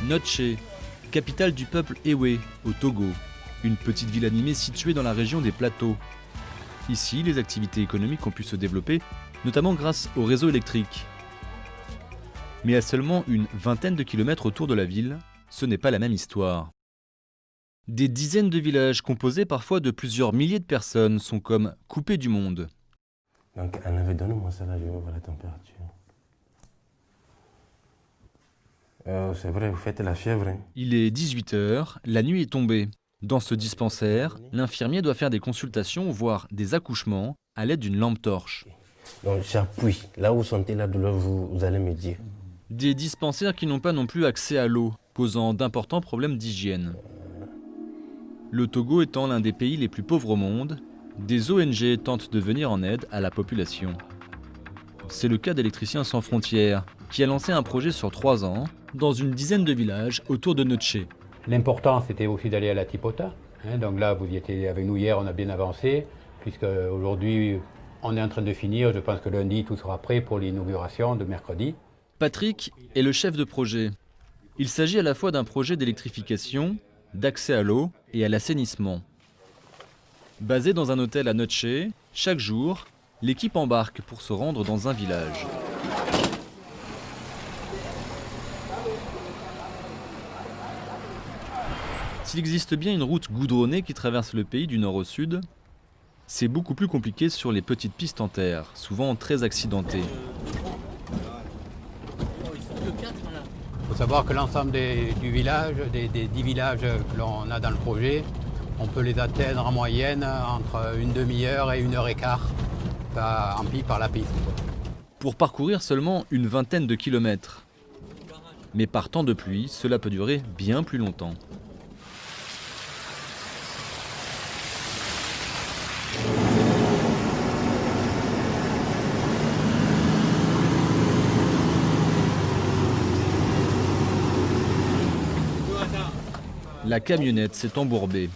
Notché, capitale du peuple Ewe, au Togo, une petite ville animée située dans la région des plateaux. Ici, les activités économiques ont pu se développer, notamment grâce au réseau électrique. Mais à seulement une vingtaine de kilomètres autour de la ville, ce n'est pas la même histoire. Des dizaines de villages composés parfois de plusieurs milliers de personnes sont comme coupés du monde. Donc, elle avait donné moi ça là, je vais voir la température. C'est vrai, vous faites la fièvre. Hein. Il est 18h, la nuit est tombée. Dans ce dispensaire, l'infirmier doit faire des consultations, voire des accouchements, à l'aide d'une lampe torche. Donc j'appuie. Là où vous sentez la douleur, vous allez me dire. Des dispensaires qui n'ont pas non plus accès à l'eau, posant d'importants problèmes d'hygiène. Le Togo étant l'un des pays les plus pauvres au monde, des ONG tentent de venir en aide à la population. C'est le cas d'Électriciens sans frontières, qui a lancé un projet sur 3 ans, dans une dizaine de villages autour de Notché. L'important, c'était aussi d'aller à la Tipota. Donc là, vous y étiez avec nous hier, on a bien avancé, puisque aujourd'hui, on est en train de finir. Je pense que lundi, tout sera prêt pour l'inauguration de mercredi. Patrick est le chef de projet. Il s'agit à la fois d'un projet d'électrification, d'accès à l'eau et à l'assainissement. Basé dans un hôtel à Notché, chaque jour, l'équipe embarque pour se rendre dans un village. S'il existe bien une route goudronnée qui traverse le pays du nord au sud, c'est beaucoup plus compliqué sur les petites pistes en terre, souvent très accidentées. Il faut savoir que l'ensemble du village, des 10 villages que l'on a dans le projet, on peut les atteindre en moyenne entre une demi-heure et 1h15 par la piste. Pour parcourir seulement une vingtaine de kilomètres. Mais par temps de pluie, cela peut durer bien plus longtemps. La camionnette s'est embourbée.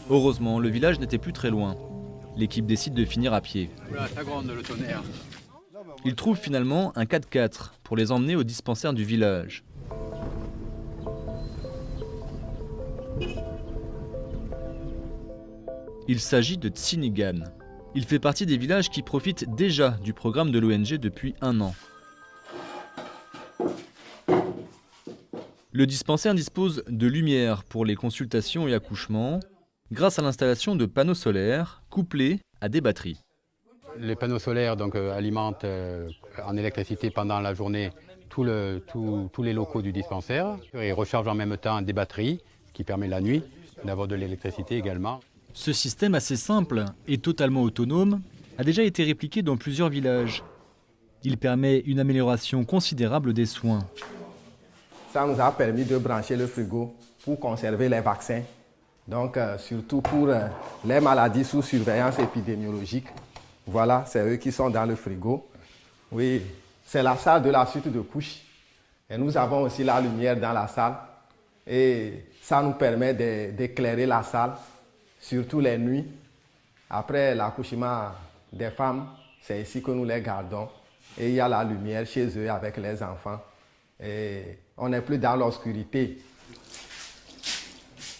Heureusement, le village n'était plus très loin. L'équipe décide de finir à pied. Ça gronde le tonnerre. Ils trouvent finalement un 4x4 pour les emmener au dispensaire du village. Il s'agit de Tsinigan. Il fait partie des villages qui profitent déjà du programme de l'ONG depuis 1 an. Le dispensaire dispose de lumière pour les consultations et accouchements, grâce à l'installation de panneaux solaires couplés à des batteries. Les panneaux solaires donc, alimentent en électricité pendant la journée tous les locaux du dispensaire et rechargent en même temps des batteries, ce qui permet la nuit d'avoir de l'électricité également. Ce système assez simple et totalement autonome a déjà été répliqué dans plusieurs villages. Il permet une amélioration considérable des soins. Ça nous a permis de brancher le frigo pour conserver les vaccins. Donc, surtout pour les maladies sous surveillance épidémiologique. Voilà, c'est eux qui sont dans le frigo. Oui, c'est la salle de la suite de couches. Et nous avons aussi la lumière dans la salle. Et ça nous permet d'éclairer la salle, surtout les nuits. Après l'accouchement des femmes, c'est ici que nous les gardons. Et il y a la lumière chez eux avec les enfants. Et on n'est plus dans l'obscurité.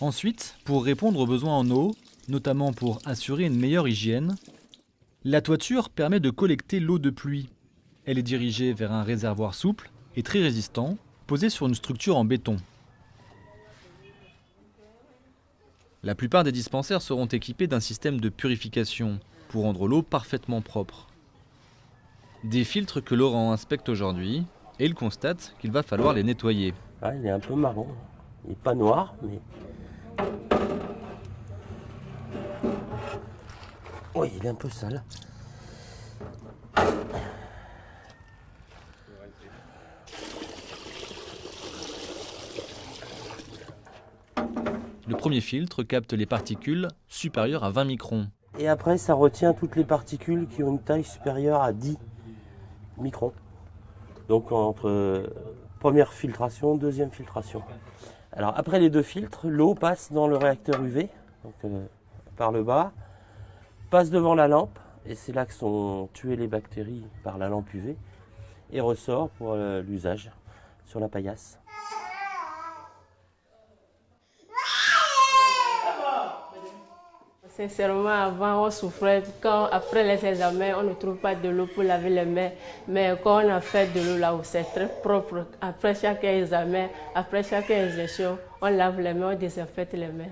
Ensuite, pour répondre aux besoins en eau, notamment pour assurer une meilleure hygiène, la toiture permet de collecter l'eau de pluie. Elle est dirigée vers un réservoir souple et très résistant, posé sur une structure en béton. La plupart des dispensaires seront équipés d'un système de purification pour rendre l'eau parfaitement propre. Des filtres que Laurent inspecte aujourd'hui et il constate qu'il va falloir les nettoyer. Ah, il est un peu marron. Il n'est pas noir, mais... Oui, il est un peu sale. Le premier filtre capte les particules supérieures à 20 microns. Et après, ça retient toutes les particules qui ont une taille supérieure à 10 microns. Donc entre première filtration, deuxième filtration. Alors après les 2 filtres, l'eau passe dans le réacteur UV, donc, par le bas, passe devant la lampe et c'est là que sont tuées les bactéries par la lampe UV et ressort pour l'usage sur la paillasse. Sincèrement, avant, on souffrait. Après les examens, on ne trouve pas de l'eau pour laver les mains. Mais quand on a fait de l'eau là-haut, c'est très propre. Après chaque examen, après chaque injection, on lave les mains, on désinfecte les mains.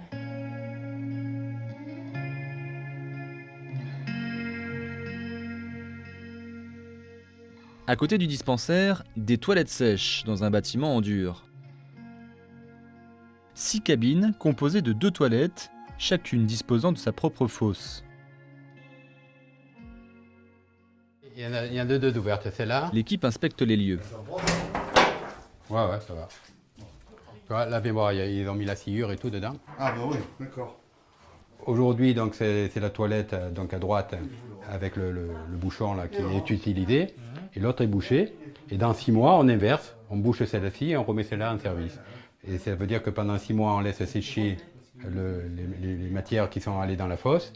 À côté du dispensaire, des toilettes sèches dans un bâtiment en dur. 6 cabines composées de 2 toilettes, chacune disposant de sa propre fosse. Il y en a deux ouvertes, celle-là. L'équipe inspecte les lieux. Ouais, ça va. Tu vois, la mémoire, ils ont mis la sciure et tout dedans. Ah bah oui, d'accord. Aujourd'hui, donc c'est la toilette donc à droite avec le bouchon là qui est utilisé et l'autre est bouché. Et dans 6 mois, on inverse, on bouche celle-ci et on remet celle-là en service. Et ça veut dire que pendant 6 mois, on laisse sécher les matières qui sont allées dans la fosse,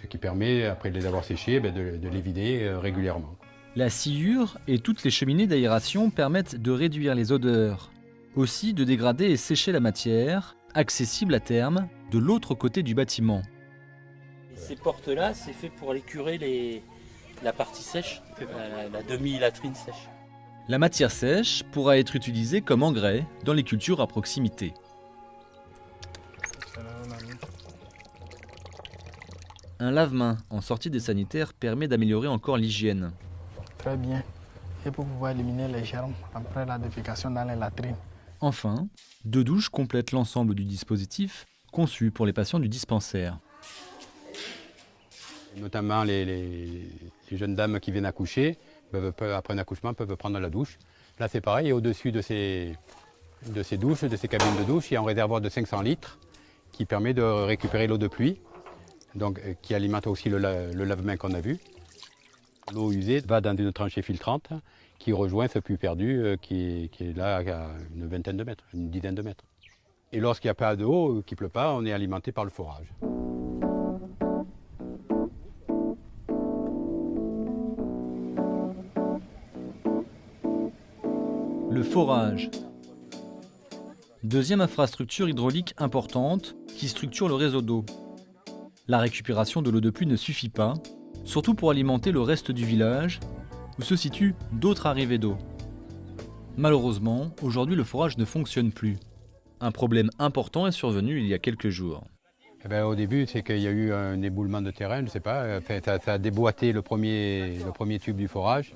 ce qui permet, après de les avoir séchées, de les vider régulièrement. La sciure et toutes les cheminées d'aération permettent de réduire les odeurs, aussi de dégrader et sécher la matière, accessible à terme, de l'autre côté du bâtiment. Ces portes-là, c'est fait pour aller curer la partie sèche, la demi-latrine sèche. La matière sèche pourra être utilisée comme engrais dans les cultures à proximité. Un lave-mains en sortie des sanitaires permet d'améliorer encore l'hygiène. Très bien. Et pour pouvoir éliminer les germes après la défécation dans les latrines. Enfin, 2 douches complètent l'ensemble du dispositif conçu pour les patients du dispensaire. Notamment les jeunes dames qui viennent accoucher, après un accouchement, peuvent prendre la douche. Là c'est pareil, et au-dessus de ces douches, de ces cabines de douche, il y a un réservoir de 500 litres qui permet de récupérer l'eau de pluie, donc, qui alimente aussi le lave-mains qu'on a vu. L'eau usée va dans une tranchée filtrante qui rejoint ce puits perdu qui est là à une vingtaine de mètres, une dizaine de mètres. Et lorsqu'il n'y a pas d'eau, qu'il ne pleut pas, on est alimenté par le forage. Le forage. Deuxième infrastructure hydraulique importante qui structure le réseau d'eau. La récupération de l'eau de pluie ne suffit pas, surtout pour alimenter le reste du village, où se situent d'autres arrivées d'eau. Malheureusement, aujourd'hui le forage ne fonctionne plus. Un problème important est survenu il y a quelques jours. Au début, c'est qu'il y a eu un éboulement de terrain, je ne sais pas, ça a déboîté le premier tube du forage,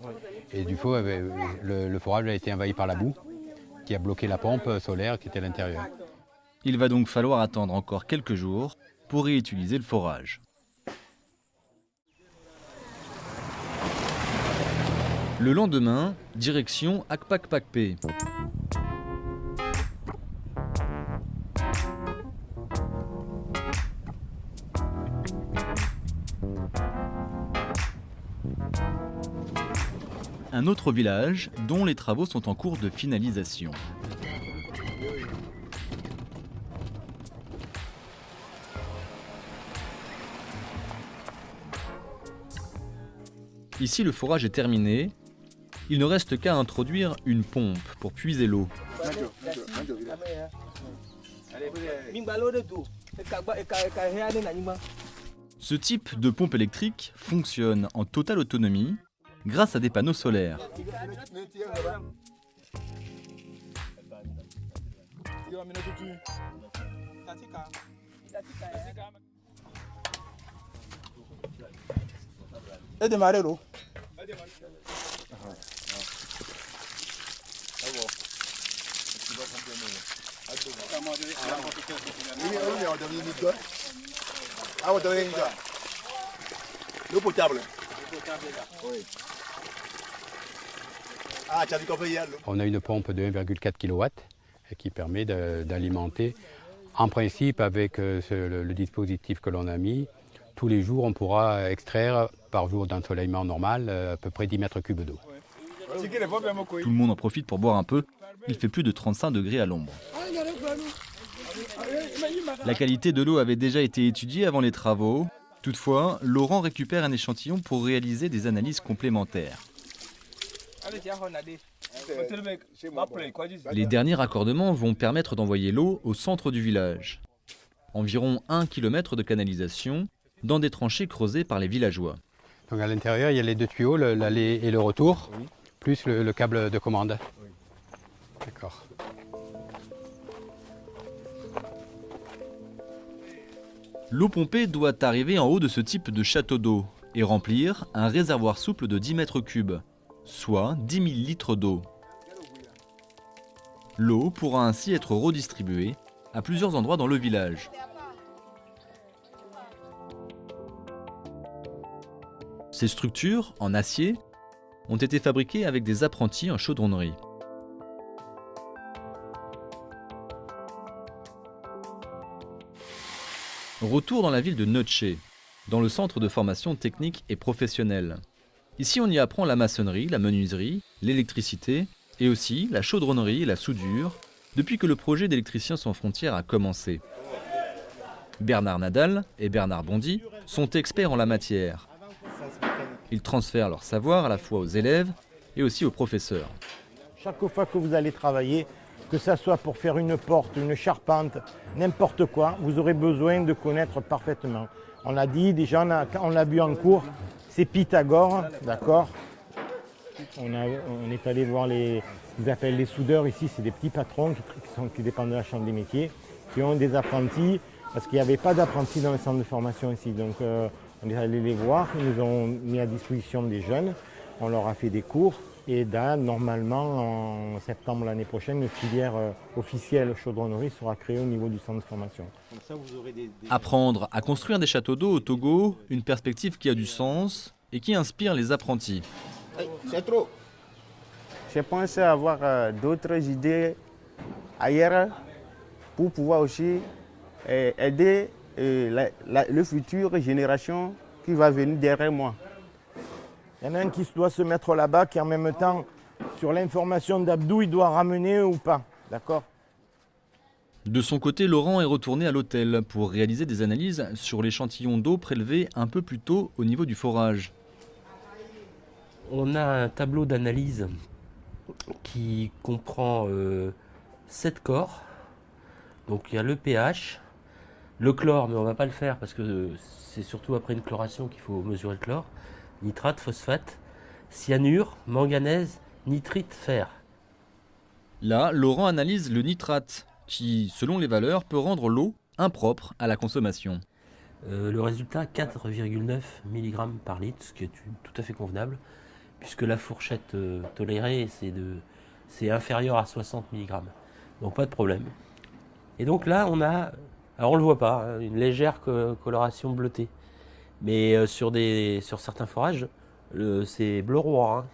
et du coup, le forage a été envahi par la boue, qui a bloqué la pompe solaire qui était à l'intérieur. Il va donc falloir attendre encore quelques jours pour réutiliser le forage. Le lendemain, direction Akpakpakpé. Un autre village dont les travaux sont en cours de finalisation. Ici, le forage est terminé. Il ne reste qu'à introduire une pompe pour puiser l'eau. Ce type de pompe électrique fonctionne en totale autonomie grâce à des panneaux solaires. L'eau potable. On a une pompe de 1,4 kW qui permet d'alimenter, en principe avec le dispositif que l'on a mis, tous les jours on pourra extraire par jour d'ensoleillement normal à peu près 10 mètres cubes d'eau. Tout le monde en profite pour boire un peu. Il fait plus de 35 degrés à l'ombre. La qualité de l'eau avait déjà été étudiée avant les travaux. Toutefois, Laurent récupère un échantillon pour réaliser des analyses complémentaires. Les derniers raccordements vont permettre d'envoyer l'eau au centre du village. Environ 1 km de canalisation dans des tranchées creusées par les villageois. Donc à l'intérieur, il y a les deux tuyaux, l'aller et le retour, plus le câble de commande. D'accord. L'eau pompée doit arriver en haut de ce type de château d'eau et remplir un réservoir souple de 10 mètres cubes, soit 10 000 litres d'eau. L'eau pourra ainsi être redistribuée à plusieurs endroits dans le village. Ces structures, en acier, ont été fabriquées avec des apprentis en chaudronnerie. Retour dans la ville de Noche, dans le centre de formation technique et professionnelle. Ici, on y apprend la maçonnerie, la menuiserie, l'électricité et aussi la chaudronnerie et la soudure, depuis que le projet d'électricien sans frontières a commencé. Bernard Nadal et Bernard Bondy sont experts en la matière. Ils transfèrent leur savoir à la fois aux élèves et aussi aux professeurs. Chaque fois que vous allez travailler, que ce soit pour faire une porte, une charpente, n'importe quoi, vous aurez besoin de connaître parfaitement. On l'a dit, déjà on l'a vu en cours, c'est Pythagore, d'accord. On est allé voir ils appellent les soudeurs ici, c'est des petits patrons qui dépendent de la Chambre des métiers, qui ont des apprentis, parce qu'il n'y avait pas d'apprentis dans le centre de formation ici. Donc on est allé les voir, ils nous ont mis à disposition des jeunes, on leur a fait des cours. Et là, normalement, en septembre l'année prochaine, une filière officielle chaudronnerie sera créée au niveau du centre de formation. Apprendre à construire des châteaux d'eau au Togo, une perspective qui a du sens et qui inspire les apprentis. C'est trop. Je pense avoir d'autres idées ailleurs pour pouvoir aussi aider le futur génération qui va venir derrière moi. Il y en a un qui doit se mettre là-bas, qui en même temps, sur l'information d'Abdou, il doit ramener ou pas. D'accord ? De son côté, Laurent est retourné à l'hôtel pour réaliser des analyses sur l'échantillon d'eau prélevé un peu plus tôt au niveau du forage. On a un tableau d'analyse qui comprend 7 corps. Donc il y a le pH, le chlore, mais on ne va pas le faire parce que c'est surtout après une chloration qu'il faut mesurer le chlore. Nitrate, phosphate, cyanure, manganèse, nitrite, fer. Là, Laurent analyse le nitrate, qui, selon les valeurs, peut rendre l'eau impropre à la consommation. Le résultat, 4,9 mg par litre, ce qui est tout à fait convenable, puisque la fourchette tolérée, c'est inférieur à 60 mg. Donc pas de problème. Et donc là, on a, alors on ne le voit pas, hein, une légère coloration bleutée. Mais sur certains forages, c'est bleu roi hein,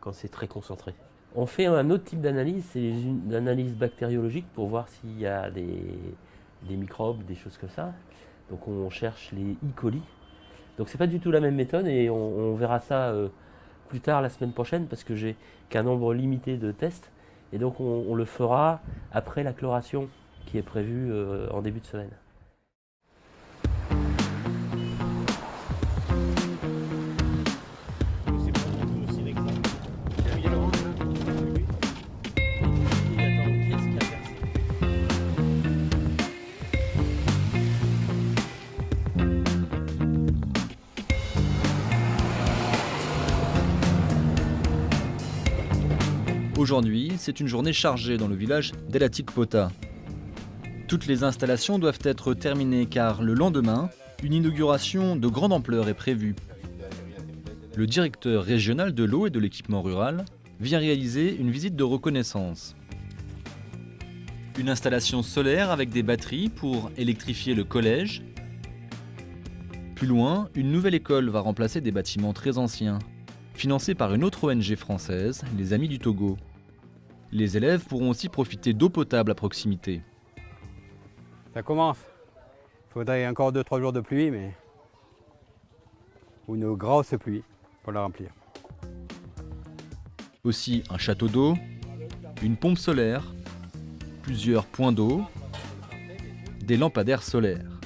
quand c'est très concentré. On fait un autre type d'analyse, c'est une analyse bactériologique pour voir s'il y a des microbes, des choses comme ça. Donc on cherche les E. coli. Donc c'est pas du tout la même méthode et on verra ça plus tard la semaine prochaine parce que j'ai qu'un nombre limité de tests. Et donc on le fera après la chloration qui est prévue en début de semaine. Aujourd'hui, c'est une journée chargée dans le village d'Elatik-Pota. Toutes les installations doivent être terminées car le lendemain, une inauguration de grande ampleur est prévue. Le directeur régional de l'eau et de l'équipement rural vient réaliser une visite de reconnaissance. Une installation solaire avec des batteries pour électrifier le collège. Plus loin, une nouvelle école va remplacer des bâtiments très anciens, financés par une autre ONG française, les Amis du Togo. Les élèves pourront aussi profiter d'eau potable à proximité. Ça commence. Il faudrait encore 2-3 jours de pluie, mais ou une grosse pluie pour la remplir. Aussi un château d'eau, une pompe solaire, plusieurs points d'eau, des lampadaires solaires.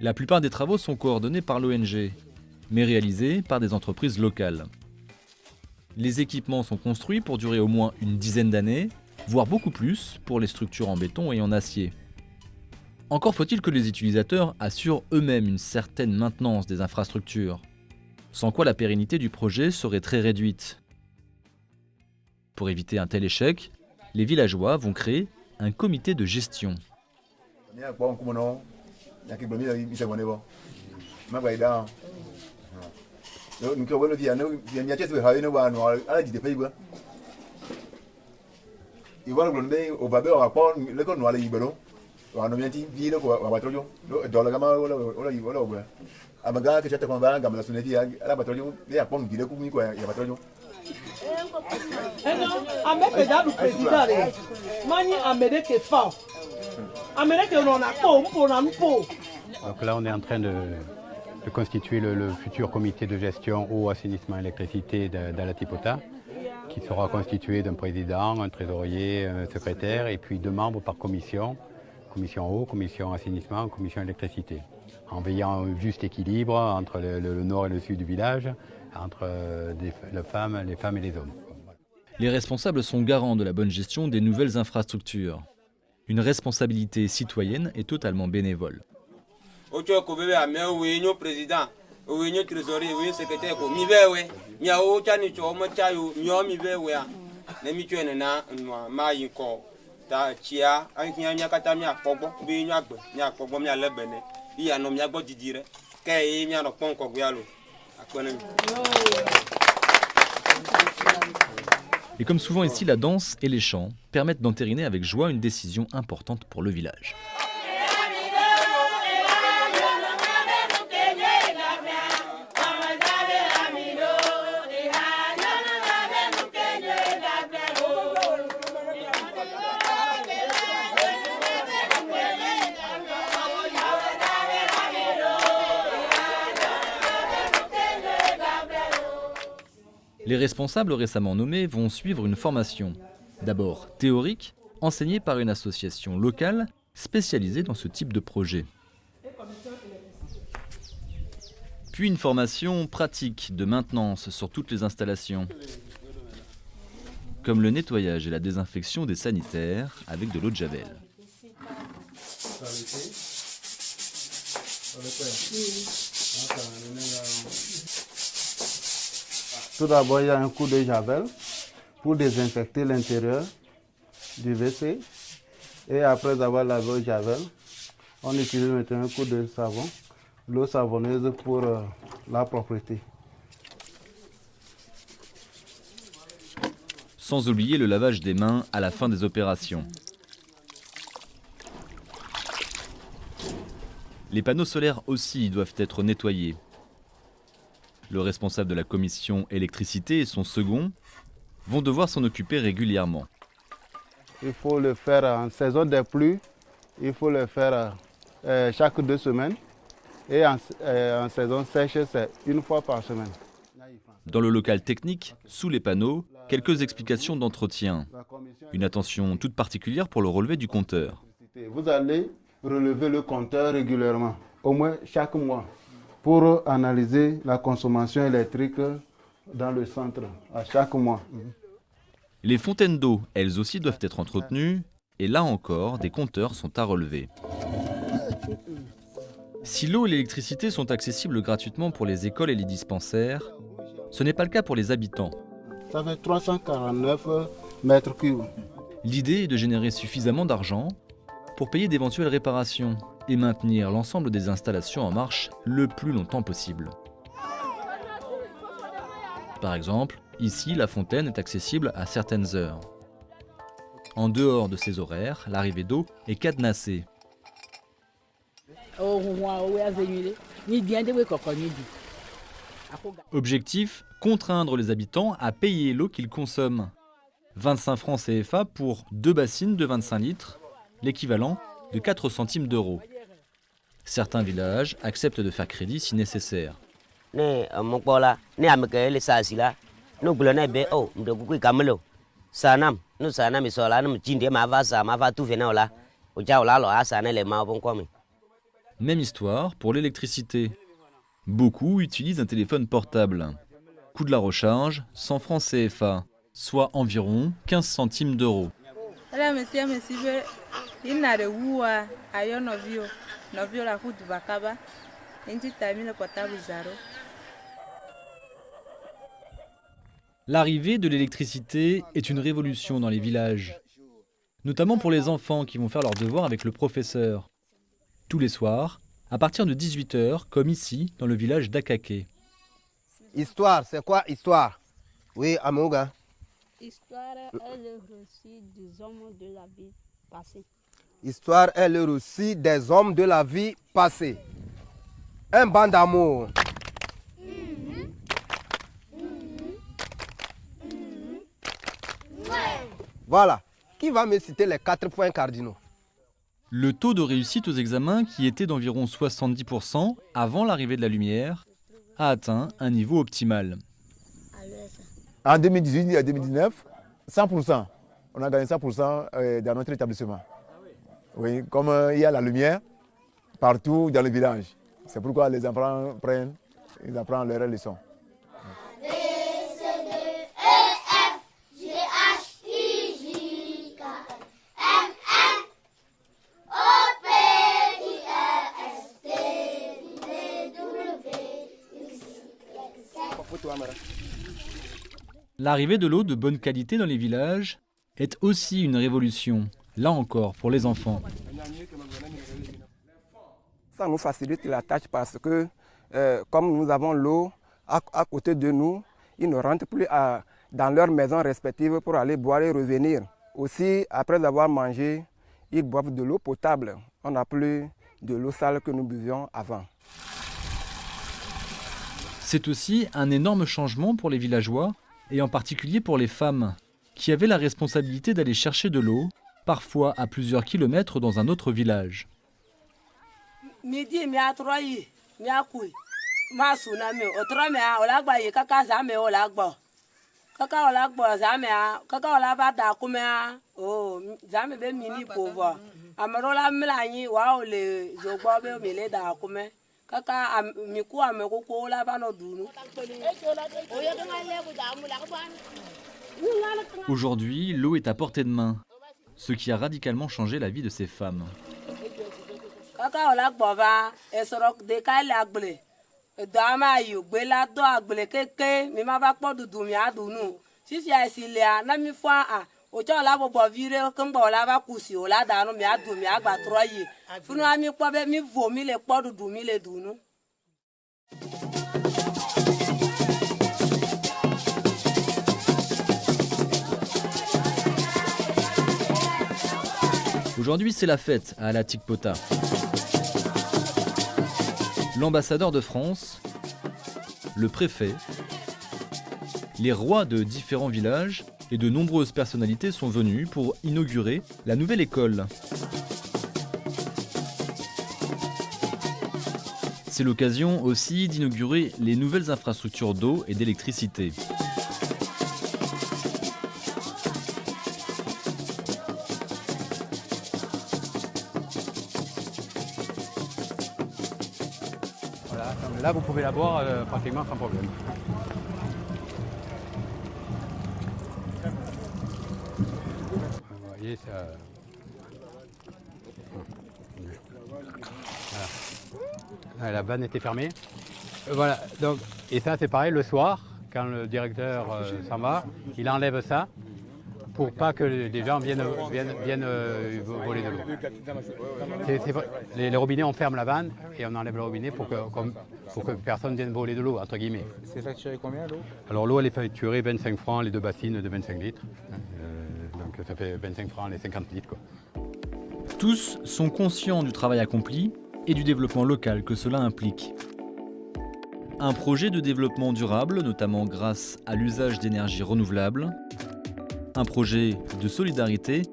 La plupart des travaux sont coordonnés par l'ONG, mais réalisés par des entreprises locales. Les équipements sont construits pour durer au moins une dizaine d'années, voire beaucoup plus pour les structures en béton et en acier. Encore faut-il que les utilisateurs assurent eux-mêmes une certaine maintenance des infrastructures, sans quoi la pérennité du projet serait très réduite. Pour éviter un tel échec, les villageois vont créer un comité de gestion. Donc là, on est en train de constituer le futur comité de gestion eau, assainissement, électricité d'Alatipota, qui sera constitué d'un président, un trésorier, un secrétaire et puis 2 membres par commission, commission eau, commission assainissement, commission électricité, en veillant au juste équilibre entre le nord et le sud du village, entre les femmes et les hommes. Les responsables sont garants de la bonne gestion des nouvelles infrastructures. Une responsabilité citoyenne et totalement bénévole. Et comme souvent ici, la danse et les chants permettent d'entériner avec joie une décision importante pour le village. Les responsables récemment nommés vont suivre une formation, d'abord théorique, enseignée par une association locale spécialisée dans ce type de projet. Puis une formation pratique de maintenance sur toutes les installations, comme le nettoyage et la désinfection des sanitaires avec de l'eau de javel. Tout d'abord, il y a un coup de javel pour désinfecter l'intérieur du WC. Et après avoir lavé au javel, on utilise maintenant un coup de savon, l'eau savonneuse pour la propreté. Sans oublier le lavage des mains à la fin des opérations. Les panneaux solaires aussi doivent être nettoyés. Le responsable de la commission électricité et son second vont devoir s'en occuper régulièrement. Il faut le faire en saison des pluies, il faut le faire chaque 2 semaines. Et en saison sèche, c'est 1 fois par semaine. Dans le local technique, sous les panneaux, quelques explications d'entretien. Une attention toute particulière pour le relevé du compteur. Vous allez relever le compteur régulièrement, au moins chaque mois, pour analyser la consommation électrique dans le centre, à chaque mois. Les fontaines d'eau, elles aussi, doivent être entretenues, et là encore, des compteurs sont à relever. Si l'eau et l'électricité sont accessibles gratuitement pour les écoles et les dispensaires, ce n'est pas le cas pour les habitants. Ça fait 349 mètres cubes. L'idée est de générer suffisamment d'argent pour payer d'éventuelles réparations et maintenir l'ensemble des installations en marche le plus longtemps possible. Par exemple, ici, la fontaine est accessible à certaines heures. En dehors de ces horaires, l'arrivée d'eau est cadenassée. Objectif, contraindre les habitants à payer l'eau qu'ils consomment. 25 francs CFA pour 2 bassines de 25 litres, l'équivalent de 4 centimes d'euros. Certains villages acceptent de faire crédit si nécessaire. Même histoire pour l'électricité. Beaucoup utilisent un téléphone portable. Coût de la recharge, 100 francs CFA, soit environ 15 centimes d'euros. L'arrivée de l'électricité est une révolution dans les villages, notamment pour les enfants qui vont faire leurs devoirs avec le professeur. Tous les soirs, à partir de 18 h, comme ici, dans le village d'Akake. Histoire, c'est quoi histoire? Oui, Amouga. Histoire est le récit des hommes de la vie passée. Histoire est le récit des hommes de la vie passée. Un banc d'amour. Voilà. Qui va me citer les 4 points cardinaux? Le taux de réussite aux examens, qui était d'environ 70% avant l'arrivée de la lumière, a atteint un niveau optimal. En 2018 et 2019, 100%. On a gagné 100% dans notre établissement. Oui, comme il y a la lumière partout dans le village. C'est pourquoi les enfants ils apprennent leurs leçons. L'arrivée de l'eau de bonne qualité dans les villages est aussi une révolution, là encore pour les enfants. Ça nous facilite la tâche parce que comme nous avons l'eau à côté de nous, ils ne rentrent plus dans leurs maisons respectives pour aller boire et revenir. Aussi, après avoir mangé, ils boivent de l'eau potable. On n'a plus de l'eau sale que nous buvions avant. C'est aussi un énorme changement pour les villageois, et en particulier pour les femmes, qui avaient la responsabilité d'aller chercher de l'eau, parfois à plusieurs kilomètres dans un autre village. Aujourd'hui, l'eau est à portée de main, ce qui a radicalement changé la vie de ces femmes. Aujourd'hui, c'est la fête à Alatikpota. L'ambassadeur de France, le préfet, les rois de différents villages et de nombreuses personnalités sont venus pour inaugurer la nouvelle école. C'est l'occasion aussi d'inaugurer les nouvelles infrastructures d'eau et d'électricité. Voilà, là vous pouvez la boire pratiquement sans problème. Vous voyez ça. Voilà. La vanne était fermée. Voilà, donc, et ça c'est pareil le soir, quand le directeur s'en va, il enlève ça pour pas que les gens viennent voler de l'eau. Les robinets, on ferme la vanne et on enlève le robinet pour que personne vienne voler de l'eau, entre guillemets. C'est facturé combien l'eau? Alors l'eau elle est facturée 25 francs les deux bassines de 25 litres. Donc ça fait 25 francs les 50 litres. Quoi. Tous sont conscients du travail accompli et du développement local que cela implique. Un projet de développement durable, notamment grâce à l'usage d'énergies renouvelables, un projet de solidarité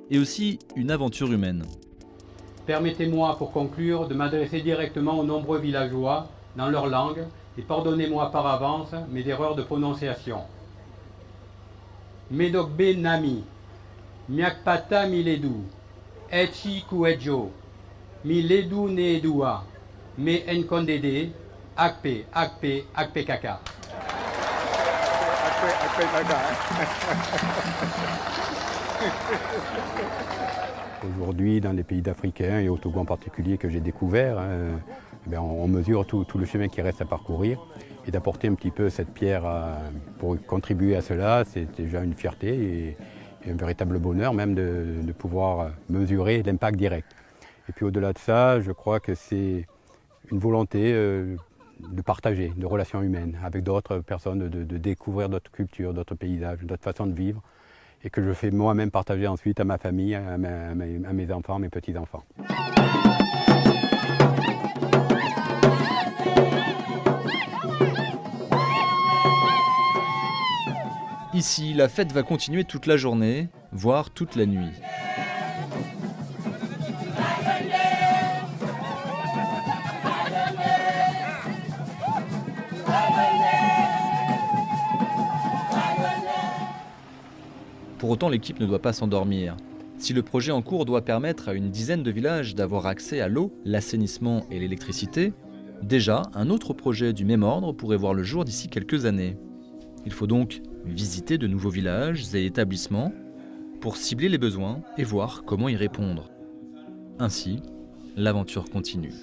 et aussi une aventure humaine. Permettez-moi pour conclure de m'adresser directement aux nombreux villageois dans leur langue et pardonnez-moi par avance mes erreurs de prononciation. Medokbe Nami, Miakpata Miledu, Echi Kuejo, mi ledu ne dua, me enkondede, akpe, akpe, akpe kaka. Aujourd'hui, dans les pays africains et au Togo en particulier que j'ai découvert, on mesure tout le chemin qui reste à parcourir. Et d'apporter un petit peu cette pierre pour contribuer à cela, c'est déjà une fierté et un véritable bonheur même de pouvoir mesurer l'impact direct. Et puis au-delà de ça, je crois que c'est une volonté de partager, de relations humaines avec d'autres personnes, de découvrir d'autres cultures, d'autres paysages, d'autres façons de vivre, et que je fais moi-même partager ensuite à ma famille, à mes enfants, à mes petits-enfants. Ici, la fête va continuer toute la journée, voire toute la nuit. Pour autant, l'équipe ne doit pas s'endormir. Si le projet en cours doit permettre à une dizaine de villages d'avoir accès à l'eau, l'assainissement et l'électricité, déjà un autre projet du même ordre pourrait voir le jour d'ici quelques années. Il faut donc visiter de nouveaux villages et établissements pour cibler les besoins et voir comment y répondre. Ainsi, l'aventure continue.